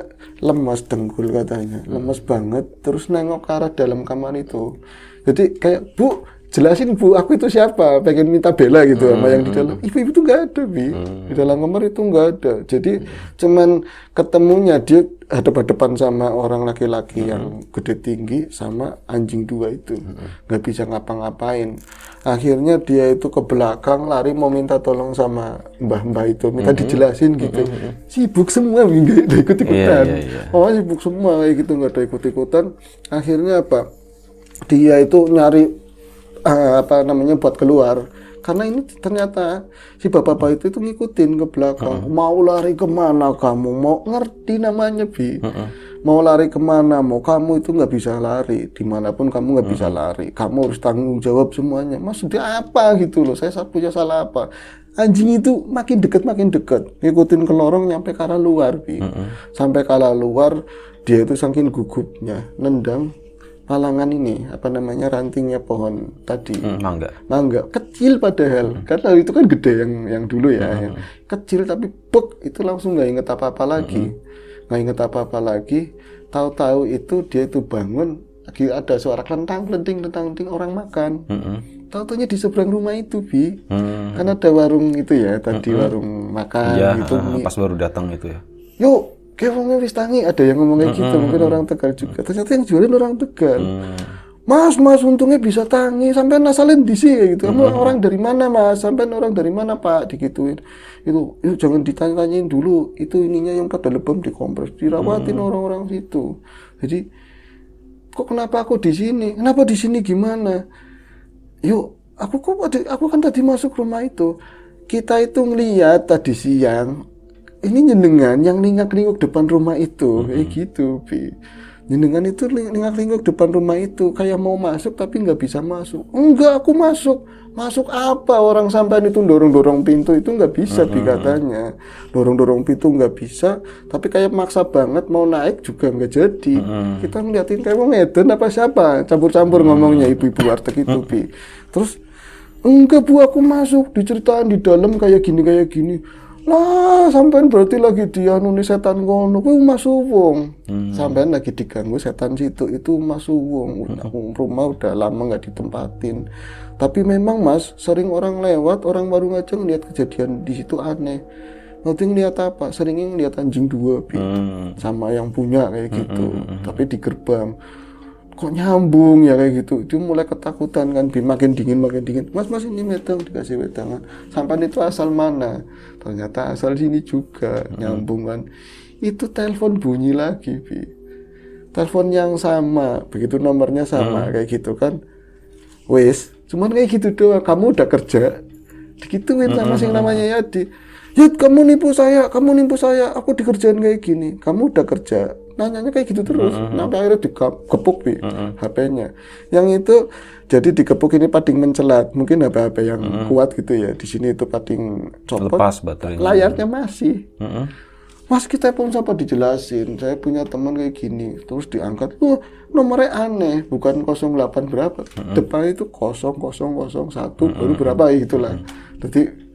lemas dengkul katanya. Lemas banget. Terus nengok ke arah dalam kamar itu. Jadi kayak, Bu, jelasin Bu, aku itu siapa? Pengen minta bela gitu sama yang di dalam. Ibu itu nggak ada, Bi. Di dalam kamar itu nggak ada. Jadi cuman ketemunya dia hadap-hadapan sama orang laki-laki yang gede tinggi sama anjing dua itu. Nggak bisa ngapa-ngapain. Akhirnya dia itu ke belakang lari mau minta tolong sama mbah-mbah itu. Minta dijelasin gitu. Sibuk semua, nggak ada ikut-ikutan. Oh, sibuk semua kayak gitu, nggak ada ikut-ikutan. Akhirnya apa? Dia itu nyari buat keluar, karena ini ternyata si bapak-bapak itu ngikutin ke belakang. Mau lari kemana kamu? Mau ngerti namanya, Bi? Mau lari kemana? Mau kamu itu nggak bisa lari, dimanapun kamu nggak bisa lari. Kamu harus tanggung jawab semuanya. Maksudnya apa gitu loh? Saya punya salah apa? Anjing itu makin dekat, ngikutin ke lorong nyampe ke arah luar, Bi. Sampai ke arah luar, dia itu saking gugupnya nendang palangan ini, rantingnya pohon tadi. Mangga kecil padahal, karena itu kan gede yang dulu ya, yang kecil tapi bek itu langsung nggak inget apa-apa lagi. Tahu-tahu itu dia itu bangun lagi ada suara kentang-kenting orang makan. Tahu-taunya di seberang rumah itu, Bi. Kan ada warung itu ya tadi, warung makan gitu. Pas baru datang itu ya. Yuk, kayak wongnya wis tangi, ada yang ngomong kayak gitu, mungkin orang Tegal juga. Ternyata yang jualin orang Tegal. Mas, untungnya bisa tangi, sampai asalin di sini gitu. Orang dari mana, Mas? Sampai orang dari mana, Pak? Digituin. Itu jangan ditanya-tanyain dulu. Itu ininya yang pada lebam dikompres, dirawatin orang-orang situ. Jadi, kok kenapa aku di sini? Kenapa di sini gimana? Yuk, aku kan tadi masuk rumah itu. Kita itu ngeliat tadi siang, ini jenengan yang lingak-linguk depan rumah itu, kayak gitu, Bi. Jenengan itu lingak-linguk depan rumah itu, kayak mau masuk tapi nggak bisa masuk. Enggak, aku masuk. Masuk apa? Orang sampean itu dorong-dorong pintu itu nggak bisa, Bi, katanya. Dorong-dorong pintu nggak bisa, tapi kayak maksa banget mau naik juga nggak jadi. Kita ngeliatin kayak wong edan apa siapa, campur-campur ngomongnya ibu-ibu warteg itu, Bi. Terus, enggak Bu, aku masuk, diceritain di dalam kayak gini. Lah, sampean berarti lagi dianuni setan ngono, kuwi Mas Suwung. Sampean lagi diganggu setan situ, itu Mas Suwung. Rumah udah lama nggak ditempatin. Tapi memang Mas, sering orang lewat, orang baru aja ngeliat kejadian di situ aneh. Nanti ngeliat apa? Seringnya ngeliat anjing dua, Bi. Sama yang punya kayak gitu. Tapi di gerbang. Kok nyambung ya kayak gitu. Dia mulai ketakutan kan, Bi. Makin dingin. Mas ini wedang, dikasih wedangan. Sampan itu asal mana? Ternyata asal sini juga, nyambung kan. Itu telepon bunyi lagi, Bi. Telepon yang sama, begitu nomornya sama kayak gitu kan. Wes, cuman kayak gitu doang. Kamu udah kerja, digituin sama sing namanya Yadi. Yud, kamu nipu saya, aku dikerjain kayak gini. Kamu udah kerja, nanyanya kayak gitu terus. Sampai akhirnya digepuk, Bi, HP-nya. Yang itu jadi digepuk ini pading mencelat. Mungkin HP-HP yang kuat gitu ya. Di sini itu pading copot. Lepas baterainya. Layarnya masih. Mas, kita pun sampai dijelasin, saya punya teman kayak gini. Terus diangkat, nomornya aneh, bukan 08 berapa. Depan itu 0001 baru berapa itulah. Jadi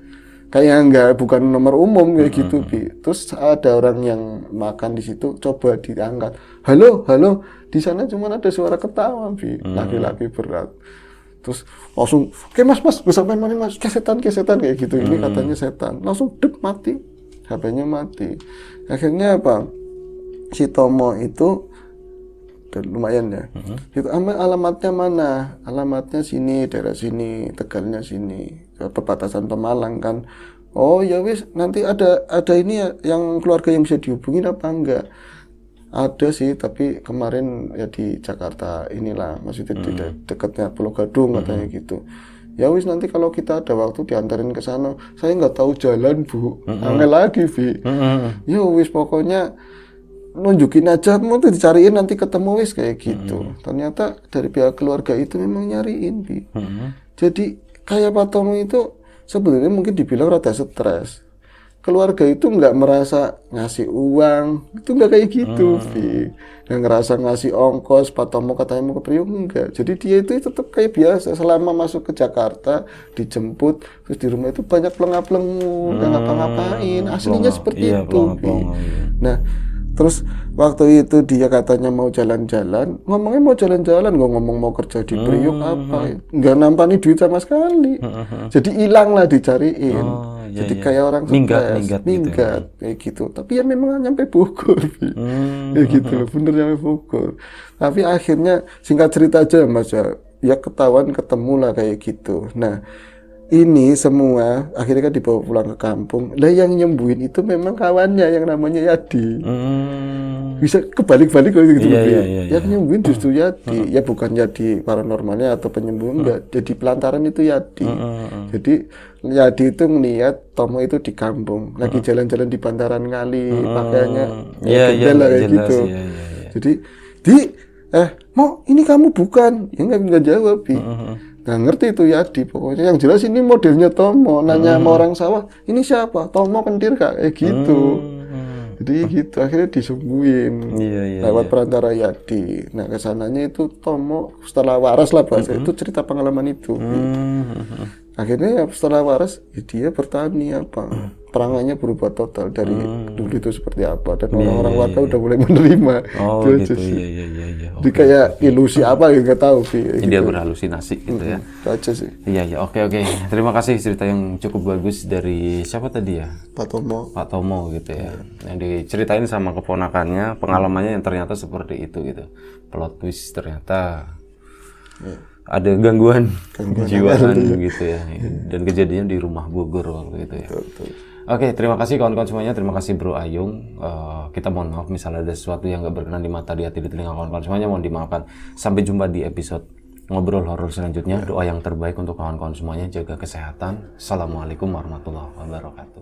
kayak bukan nomor umum kayak gitu, Bi. Terus ada orang yang makan di situ, coba diangkat. Halo, di sana cuma ada suara ketawa, Bi. Laki-laki berat. Terus langsung, oke mas, gue sampai mana mas, kayak setan kayak gitu. Ini katanya setan. Langsung mati, HP-nya mati. Akhirnya apa? Si Tomo itu lumayan ya. Itu alamatnya mana? Alamatnya sini, daerah sini, Tegalnya sini. Perbatasan Pemalang kan. Oh ya wis, nanti ada ini ya, yang keluarga yang bisa dihubungin apa enggak? Ada sih, tapi kemarin ya di Jakarta inilah, maksudnya di dekatnya Pulau Gadung katanya gitu. Ya wis, nanti kalau kita ada waktu diantarin ke sana. Saya nggak tahu jalan, Bu. Aneh lagi, Vi. Ya wis, pokoknya nunjukin aja, mau tuh dicariin nanti ketemu wis kayak gitu. Ternyata dari pihak keluarga itu memang nyariin, Bi. Jadi kayak Pak Tomo itu sebenarnya mungkin dibilang rada stres. Keluarga itu nggak merasa ngasih uang, itu nggak kayak gitu, Bi. Nggak ngerasa ngasih ongkos, Pak Tomo katanya mau ke Priok, enggak. Jadi dia itu tetap kayak biasa, selama masuk ke Jakarta, dijemput, terus di rumah itu banyak pelengap-pelenguk, nggak ngapa-ngapain, aslinya seperti Iya, itu, Bi. pelongo-pelongo, iya. Nah, terus waktu itu dia katanya mau jalan-jalan, ngomongnya mau jalan-jalan, nggak ngomong mau kerja di Priok apa, nggak nampani duit sama sekali. Jadi hilang lah dicariin. Oh, iya, Jadi iya. kayak orang Minggat stres, gitu ya. kayak gitu. Tapi ya memang nyampe Bogor, Bi. Kayak gitu loh, bener nyampe Bogor. Tapi akhirnya singkat cerita aja Mas ya ketahuan ketemu lah kayak gitu. Nah, ini semua akhirnya kan dibawa pulang ke kampung. Lah yang nyembuhin itu memang kawannya yang namanya Yadi. Bisa kebalik-balik kayak gitu. Iya, Bi. iya, iya, Yang nyembuhin justru Yadi. Ya bukan Yadi paranormalnya atau penyembuh enggak. Jadi pelantaran itu Yadi. Jadi Yadi itu ngeliat Tomo itu di kampung, lagi jalan-jalan di bantaran kali, pakaiannya Iya, gendel lah kayak jelas, gitu. iya, iya, iya. Jadi mau ini kamu bukan? Ya nggak jawab, Bi. Nggak ngerti itu Yadi. Pokoknya yang jelas ini modelnya Tomo. Nanya sama orang sawah, ini siapa? Tomo kentir kak? Gitu. Jadi gitu akhirnya disembuhin Iya, iya, lewat perantara Yadi. Nah kesananya itu Tomo setelah waras lah bahasa itu cerita pengalaman itu. Akhirnya ya setelah waras ya dia bertani apa perangannya berubah total dari dulu itu seperti apa dan orang-orang warga udah mulai menerima. Oh Itu aja gitu, sih. iya, iya, iya, iya. Jadi kayak ilusi apa ya nggak tahu Bi. Ini dia berhalusinasi gitu ya. Itu aja sih Iya, ya, oke. Terima kasih cerita yang cukup bagus dari siapa tadi ya? Pak Tomo. Pak Tomo gitu ya. Yang diceritain sama keponakannya, pengalamannya yang ternyata seperti itu gitu. Plot twist ternyata ada gangguan kejiwaan gitu ya. Dan kejadian di rumah Bogor waktu itu ya. Betul. Oke, terima kasih kawan-kawan semuanya. Terima kasih Bro Ayung. Kita mohon maaf misalnya ada sesuatu yang gak berkenan di mata, di hati, di telinga kawan-kawan semuanya. Mohon dimaafkan. Sampai jumpa di episode ngobrol horor selanjutnya. Doa yang terbaik untuk kawan-kawan semuanya. Jaga kesehatan. Assalamualaikum warahmatullahi wabarakatuh.